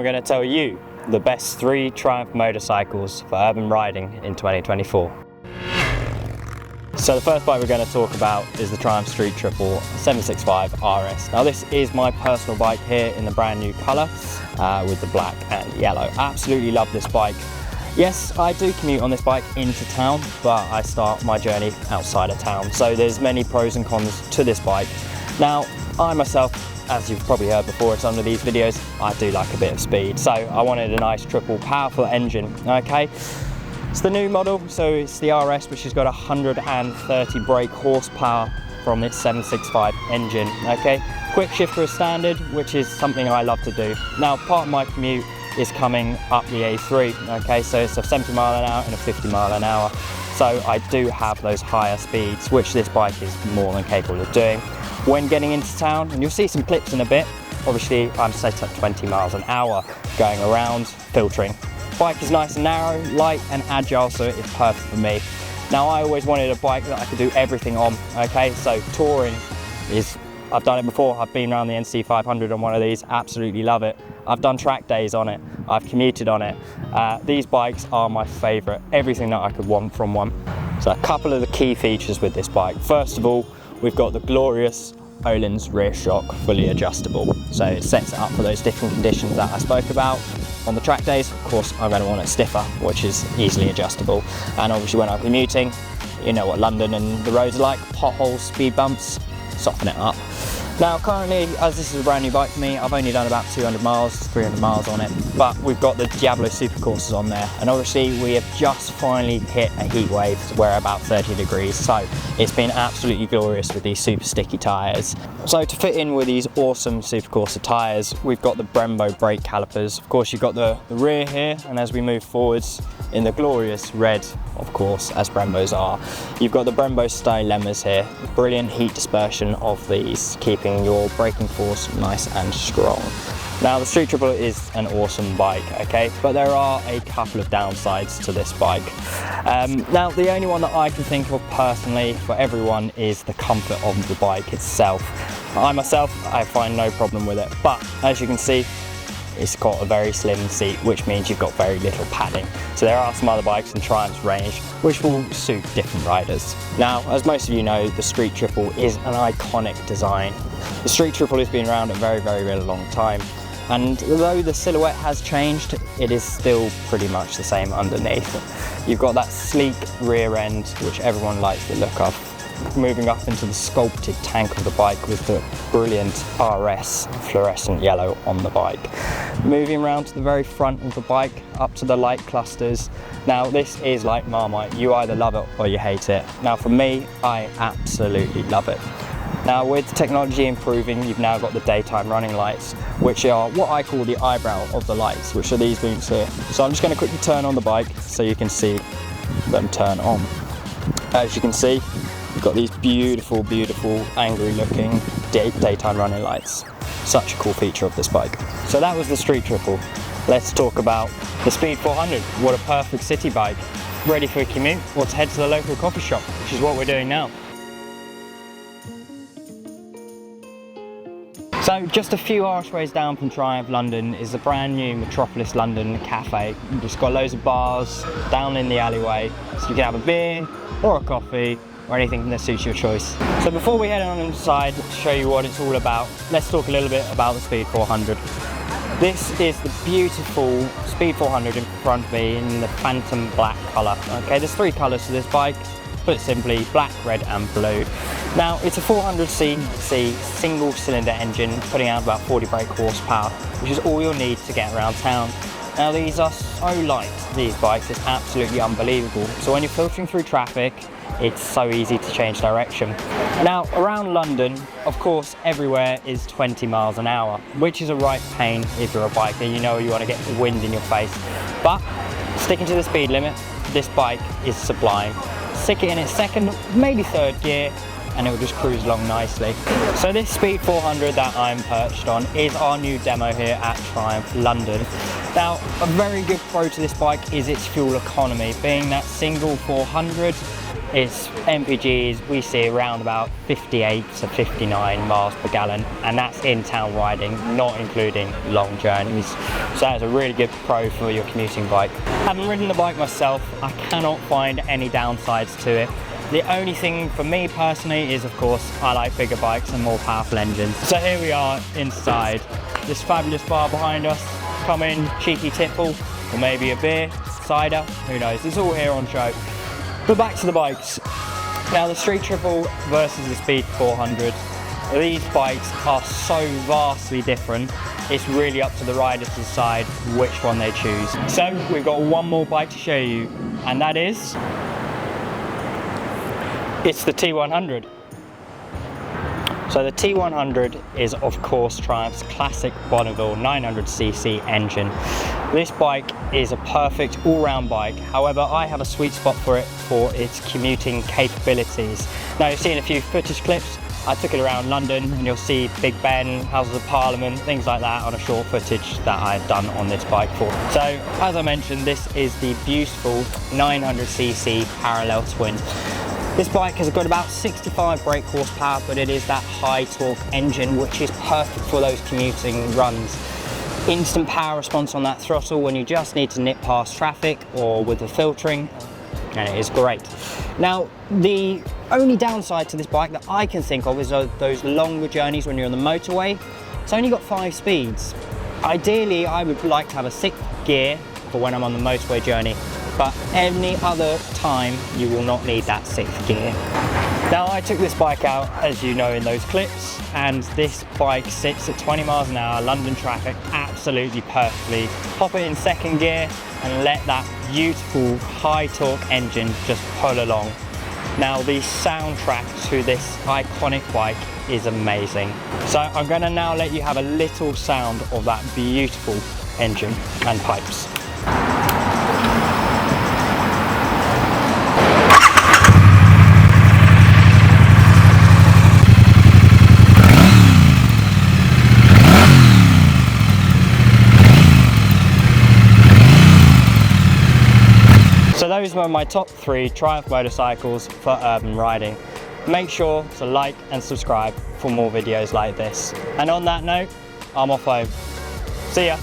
I'm going to tell you the best 3 Triumph motorcycles for urban riding in 2024. So the first bike we're going to talk about is the Triumph Street Triple 765 RS. Now this is my personal bike here in the brand new colour with the black and yellow. Absolutely love this bike. Yes, I do commute on this bike into town, but I start my journey outside of town. So there's many pros and cons to this bike. Now, I myself, as you've probably heard before in some of these videos, I do like a bit of speed. So I wanted a nice triple powerful engine, okay? It's the new model, so it's the RS, which has got 130 brake horsepower from its 765 engine, okay? Quick shifter is standard, which is something I love to do. Now, part of my commute is coming up the A3, okay? So it's a 70 mile an hour and a 50 mile an hour. So I do have those higher speeds, which this bike is more than capable of doing. When getting into town, and you'll see some clips in a bit, obviously I'm set at 20 miles an hour going around, filtering. Bike is nice and narrow, light and agile, so it is perfect for me. Now I always wanted a bike that I could do everything on, okay? So touring is, I've done it before, I've been around the NC 500 on one of these, absolutely love it. I've done track days on it, I've commuted on it. These bikes are my favourite, everything that I could want from one. So a couple of the key features with this bike. First of all, we've got the glorious Öhlins rear shock, fully adjustable. So it sets it up for those different conditions that I spoke about. On the track days, of course, I'm going to want it stiffer, which is easily adjustable. And obviously when I'm commuting, you know what London and the roads are like, potholes, speed bumps, soften it up. Now currently, as this is a brand new bike for me, I've only done about 200 miles, 300 miles on it, but we've got the Diablo Supercourses on there, and obviously we have just finally hit a heat wave where about 30 degrees, so it's been absolutely glorious with these super sticky tyres. So to fit in with these awesome Supercorsa tyres, we've got the Brembo brake calipers. Of course, you've got the rear here, and as we move forwards in the glorious red, of course, as Brembos are, you've got the Brembo style lemmas here. Brilliant heat dispersion of these, keeping your braking force nice and strong. Now the Street Triple is an awesome bike, okay, but there are a couple of downsides to this bike. Now the only one that I can think of personally for everyone is the comfort of the bike itself. I find no problem with it, but as you can see, it's got a very slim seat, which means you've got very little padding. So there are some other bikes in Triumph's range which will suit different riders. Now, as most of you know, the Street Triple is an iconic design. The Street Triple has been around a very, very, very long time. And although the silhouette has changed, it is still pretty much the same underneath. You've got that sleek rear end, which everyone likes the look of. Moving up into the sculpted tank of the bike with the brilliant RS fluorescent yellow on the bike. Moving around to the very front of the bike, up to the light clusters. Now this is like Marmite, you either love it or you hate it. Now for me, I absolutely love it. Now with technology improving, you've now got the daytime running lights, which are what I call the eyebrow of the lights, which are these beams here. So I'm just going to quickly turn on the bike so you can see them turn on. As you can see, we've got these beautiful, beautiful, angry looking daytime running lights. Such a cool feature of this bike. So that was the Street Triple. Let's talk about the Speed 400. What a perfect city bike. Ready for a commute or to head to the local coffee shop, which is what we're doing now. So just a few archways down from Triumph London is the brand new Metropolis London Cafe. It's got loads of bars down in the alleyway, so you can have a beer or a coffee or anything that suits your choice. So before we head on inside to show you what it's all about, let's talk a little bit about the Speed 400. This is the beautiful Speed 400 in front of me in the Phantom Black colour. Okay, there's 3 colours to this bike. Put it simply, black, red and blue. Now it's a 400cc single cylinder engine putting out about 40 brake horsepower, which is all you'll need to get around town. Now these are so light, these bikes, it's absolutely unbelievable. So when you're filtering through traffic, it's so easy to change direction. Now around London, of course, everywhere is 20 miles an hour, which is a right pain if you're a biker, you know you want to get the wind in your face. But sticking to the speed limit, this bike is sublime. Stick it in its second, maybe third gear, and it will just cruise along nicely. So this Speed 400 that I'm perched on is our new demo here at Triumph London. Now, a very good pro to this bike is its fuel economy. Being that single 400, Its MPGs we see around about 58 to 59 miles per gallon, and that's in town riding, not including long journeys. So that's a really good pro for your commuting bike. Having ridden the bike myself, I cannot find any downsides to it. The only thing for me personally is, of course, I like bigger bikes and more powerful engines. So here we are inside this fabulous bar behind us. Come in, cheeky tipple, or maybe a beer, cider, who knows, it's all here on show. But back to the bikes. Now the Street Triple versus the Speed 400, these bikes are so vastly different. It's really up to the rider to decide which one they choose. So we've got one more bike to show you, and that is, it's the T100. So the T100 is of course Triumph's classic Bonneville 900cc engine. This bike is a perfect all-round bike, however I have a sweet spot for it for its commuting capabilities. Now you've seen a few footage clips. I took it around London and you'll see Big Ben, Houses of Parliament, things like that on a short footage that I've done on this bike for. So as I mentioned, this is the beautiful 900cc parallel twin. This bike has got about 65 brake horsepower, but it is that high torque engine which is perfect for those commuting runs. Instant power response on that throttle when you just need to nip past traffic or with the filtering, and it is great. Now the only downside to this bike that I can think of is those longer journeys when you're on the motorway. It's only got 5 speeds. Ideally I would like to have a 6th gear for when I'm on the motorway journey, but any other time you will not need that 6th gear. Now I took this bike out, as you know in those clips, and this bike sits at 20 miles an hour, London traffic, absolutely perfectly. Pop it in 2nd gear and let that beautiful high torque engine just pull along. Now the soundtrack to this iconic bike is amazing. So I'm going to now let you have a little sound of that beautiful engine and pipes. So those were my top 3 Triumph motorcycles for urban riding. Make sure to like and subscribe for more videos like this. And on that note, I'm off home. See ya.